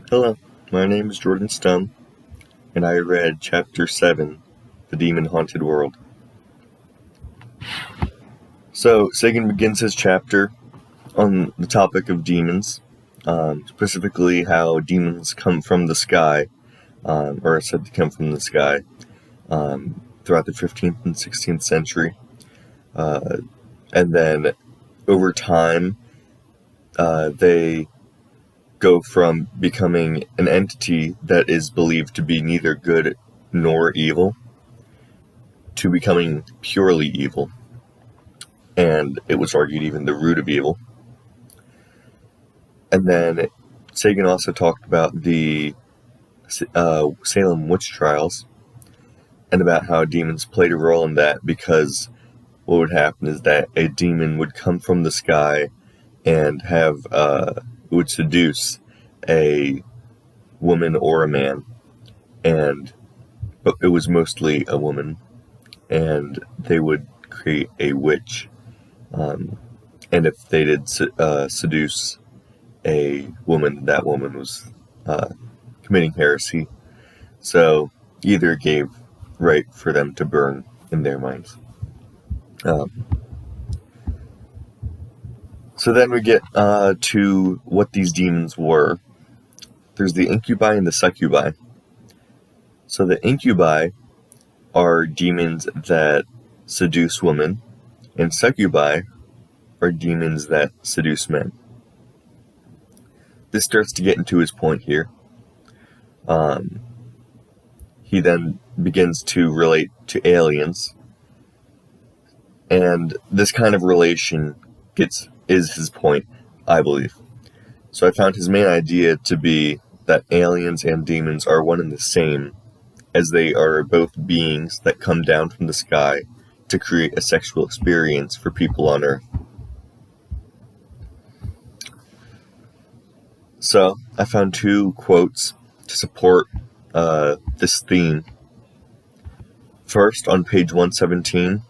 Hello, my name is Jordan Stum, and I read Chapter 7, The Demon Haunted World. So, Sagan begins his chapter on the topic of demons, specifically how demons come from the sky, or are said to come from the sky, throughout the 15th and 16th century. And then, over time, they go from becoming an entity that is believed to be neither good nor evil to becoming purely evil, and it was argued even the root of evil. And then Sagan also talked about the Salem witch trials and about how demons played a role in that, because what would happen is that a demon would come from the sky and would seduce a woman or a man, but it was mostly a woman, and they would create a witch, and if they did seduce a woman, that woman was committing heresy, so either gave right for them to burn in their minds. So then we get to what these demons were. There's the incubi and the succubi. So the incubi are demons that seduce women, and succubi are demons that seduce men. This starts to get into his point here. He then begins to relate to aliens, and this kind of relation is his point, I believe. So I found his main idea to be that aliens and demons are one and the same, as they are both beings that come down from the sky to create a sexual experience for people on Earth. So I found two quotes to support this theme. First, on page 117,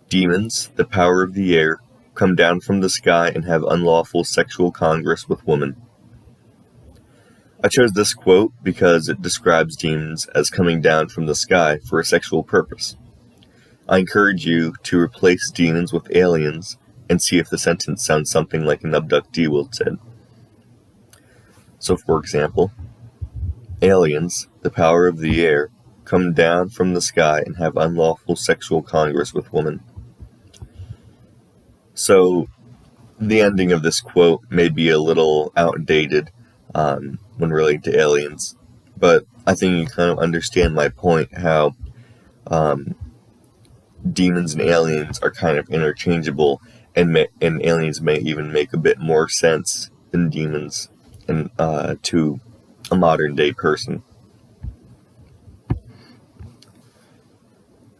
demons, the power of the air, come down from the sky and have unlawful sexual congress with women. I chose this quote because it describes demons as coming down from the sky for a sexual purpose. I encourage you to replace demons with aliens and see if the sentence sounds something like an abductee will said. So, for example, aliens, the power of the air, come down from the sky and have unlawful sexual congress with women. So, the ending of this quote may be a little outdated when relating to aliens, but I think you kind of understand my point, how demons and aliens are kind of interchangeable, and aliens may even make a bit more sense than demons to a modern day person.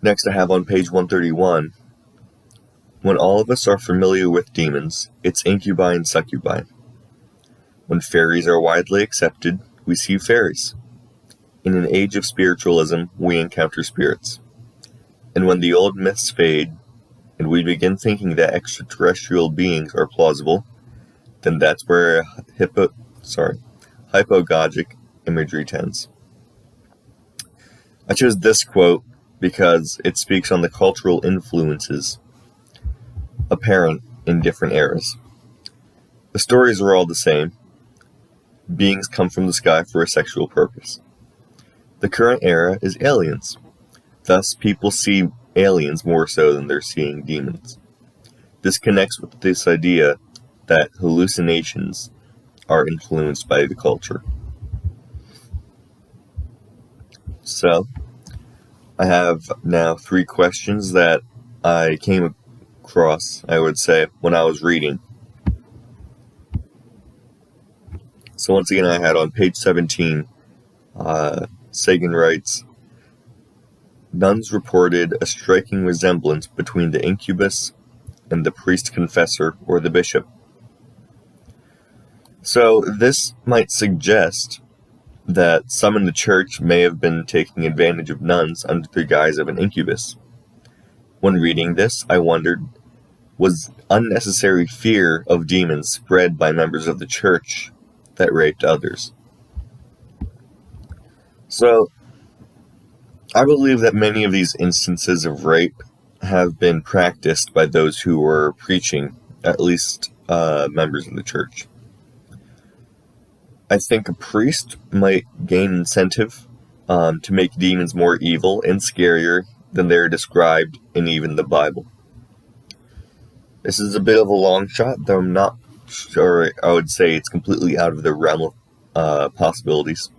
Next, I have on page 131, when all of us are familiar with demons, it's incubi and succubi. When fairies are widely accepted, we see fairies. In an age of spiritualism, we encounter spirits. And when the old myths fade, and we begin thinking that extraterrestrial beings are plausible, then that's where hypogogic imagery tends. I chose this quote because it speaks on the cultural influences apparent in different eras. The stories are all the same. Beings come from the sky for a sexual purpose. The current era is aliens. Thus, people see aliens more so than they're seeing demons. This connects with this idea that hallucinations are influenced by the culture. So, I have now 3 questions that I came across, I would say, when I was reading. So once again, I had on page 17, Sagan writes, nuns reported a striking resemblance between the incubus and the priest-confessor or the bishop. So this might suggest that some in the church may have been taking advantage of nuns under the guise of an incubus. When reading this, I wondered, was unnecessary fear of demons spread by members of the church that raped others. So, I believe that many of these instances of rape have been practiced by those who were preaching, at least members of the church. I think a priest might gain incentive to make demons more evil and scarier than they're described in even the Bible. This is a bit of a long shot, though I'm not sure I would say it's completely out of the realm of possibilities.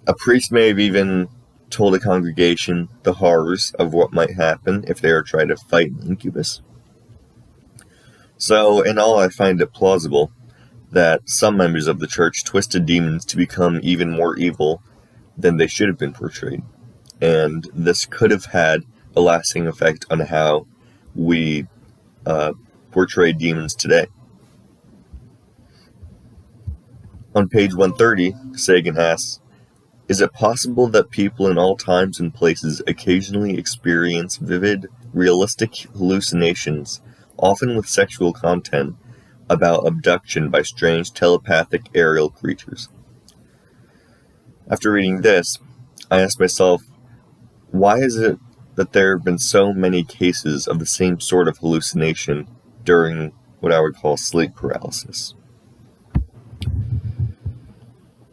A priest may have even told a congregation the horrors of what might happen if they were trying to fight an incubus. So, in all, I find it plausible that some members of the church twisted demons to become even more evil than they should have been portrayed. And this could have had a lasting effect on how we portray demons today. On page 130, Sagan asks, "Is it possible that people in all times and places occasionally experience vivid, realistic hallucinations, often with sexual content, about abduction by strange telepathic aerial creatures?" After reading this, I asked myself, why is it that there have been so many cases of the same sort of hallucination during what I would call sleep paralysis?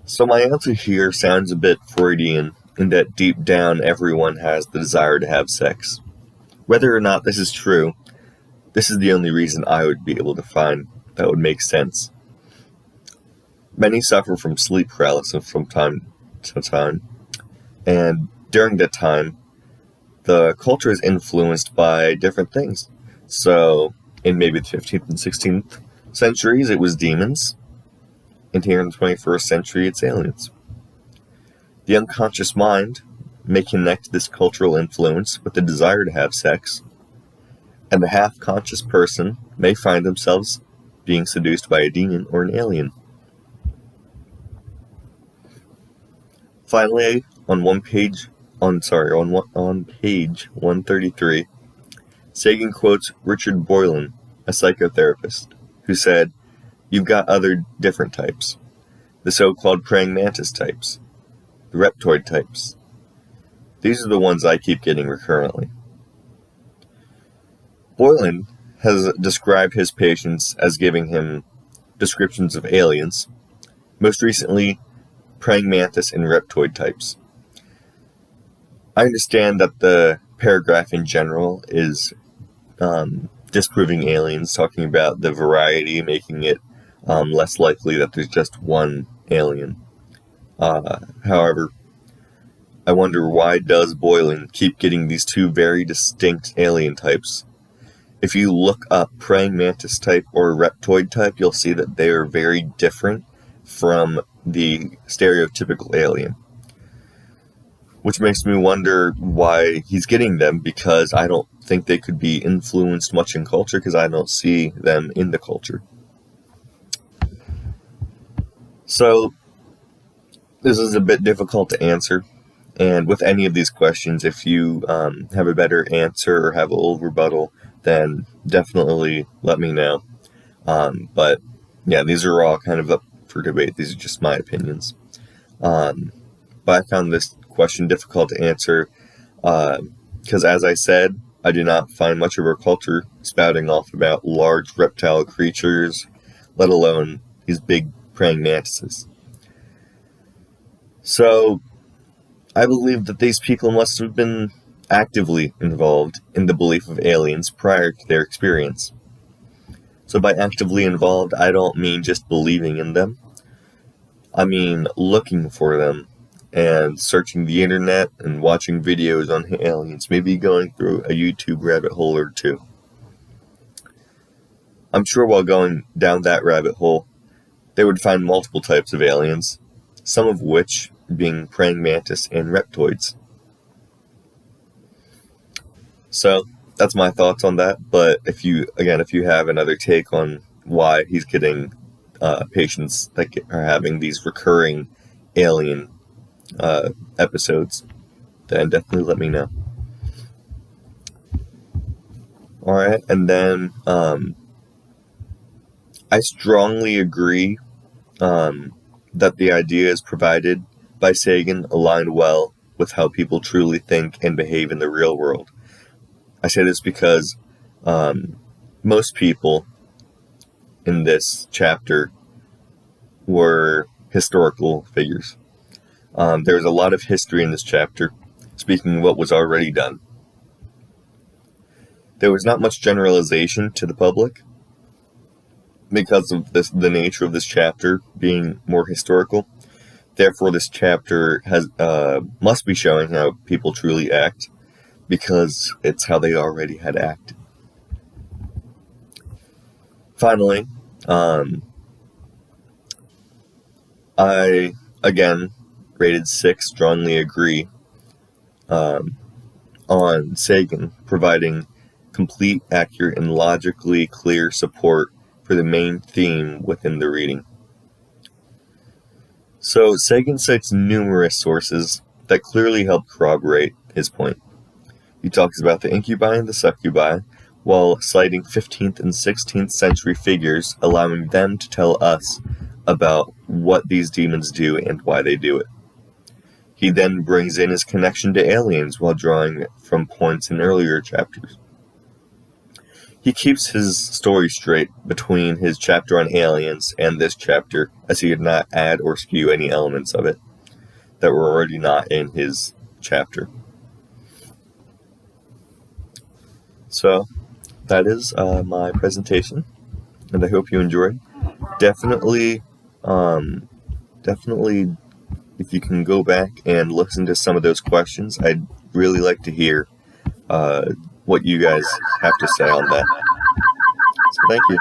So my answer here sounds a bit Freudian in that deep down everyone has the desire to have sex. Whether or not this is true, this is the only reason I would be able to find that would make sense. Many suffer from sleep paralysis from time to time, and during that time, the culture is influenced by different things. So, in maybe the 15th and 16th centuries, it was demons, and here in the 21st century, it's aliens. The unconscious mind may connect this cultural influence with the desire to have sex, and the half-conscious person may find themselves being seduced by a demon or an alien. Finally, on page 133, Sagan quotes Richard Boylan, a psychotherapist, who said, "You've got other different types. The so-called praying mantis types. The reptoid types. These are the ones I keep getting recurrently." Boylan has described his patients as giving him descriptions of aliens, most recently praying mantis and reptoid types. I understand that the paragraph in general is disproving aliens, talking about the variety, making it less likely that there's just one alien. However, I wonder, why does Boylan keep getting these two very distinct alien types? If you look up praying mantis type or reptoid type, you'll see that they are very different from the stereotypical alien. Which makes me wonder why he's getting them, because I don't think they could be influenced much in culture, because I don't see them in the culture. So, this is a bit difficult to answer, and with any of these questions, if you have a better answer or have a little rebuttal, then definitely let me know. But yeah, these are all kind of up for debate. These are just my opinions. But I found this question difficult to answer because, as I said, I do not find much of our culture spouting off about large reptile creatures, let alone these big praying mantises. So, I believe that these people must have been actively involved in the belief of aliens prior to their experience. So by actively involved, I don't mean just believing in them. I mean looking for them and searching the internet and watching videos on aliens, maybe going through a YouTube rabbit hole or two. I'm sure while going down that rabbit hole, they would find multiple types of aliens, some of which being praying mantis and reptoids. So that's my thoughts on that. But if you have another take on why he's getting patients that are having these recurring alien episodes, then definitely let me know. All right, and then I strongly agree that the ideas provided by Sagan aligned well with how people truly think and behave in the real world. I say this because most people in this chapter were historical figures. There's a lot of history in this chapter, speaking of what was already done. There was not much generalization to the public because of the nature of this chapter being more historical. Therefore, this chapter must be showing how people truly act, because it's how they already had acted. Finally, I, again, rated 6, strongly agree on Sagan providing complete, accurate, and logically clear support for the main theme within the reading. So Sagan cites numerous sources that clearly help corroborate his point. He talks about the incubi and the succubi, while citing 15th and 16th century figures, allowing them to tell us about what these demons do and why they do it. He then brings in his connection to aliens while drawing from points in earlier chapters. He keeps his story straight between his chapter on aliens and this chapter, as he did not add or skew any elements of it that were already not in his chapter. So, that is my presentation, and I hope you enjoyed. Definitely, if you can go back and listen to some of those questions, I'd really like to hear what you guys have to say on that. So thank you.